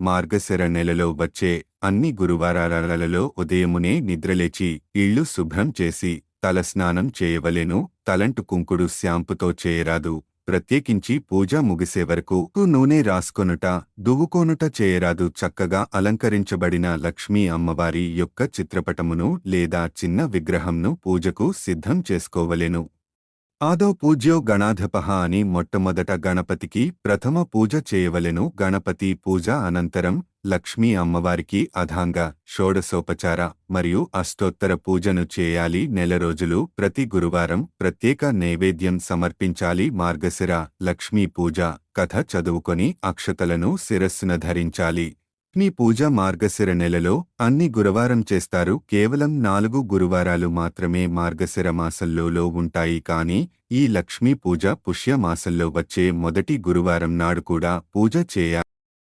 మార్గశిర నెలలో వచ్చే అన్ని గురువారాలలో ఉదయమునే నిద్రలేచి ఇళ్ళు శుభ్రం చేసి తలస్నానం చేయవలెను. తలంటు కుంకుడు శాంపుతో చేయరాదు. ప్రత్యేకించి పూజ ముగిసే వరకు నూనె రాసుకొనుట, దువ్వుకోనుట చేయరాదు. చక్కగా అలంకరించబడిన లక్ష్మీ అమ్మవారి యొక్క చిత్రపటమును లేదా చిన్న విగ్రహంను పూజకు సిద్ధం చేసుకోవలెను. ఆదో పూజ్యో గణాధిపః అని మొట్టమొదట గణపతికి ప్రథమ పూజ చేయవలెను. గణపతి పూజ అనంతరం లక్ష్మీ అమ్మవారికి అథాంగ, షోడశోపచార మరియు అష్టోత్తర పూజను చేయాలి. నెల రోజులు ప్రతి గురువారం ప్రత్యేక నైవేద్యం సమర్పించాలి. మార్గశిర లక్ష్మీ పూజ కథ చదువుకొని అక్షతలను శిరస్సున ధరించాలి. లక్ష్మీ పూజ మార్గశిర నెలలో అన్ని గురువారం చేస్తారు. కేవలం 4 గురువారాలు మాత్రమే మార్గశిర మాసంలో ఉంటాయి. కానీ ఈ లక్ష్మీ పూజ పుష్య మాసంలో వచ్చే మొదటి గురువారం నాడు కూడా పూజ చేయాలి.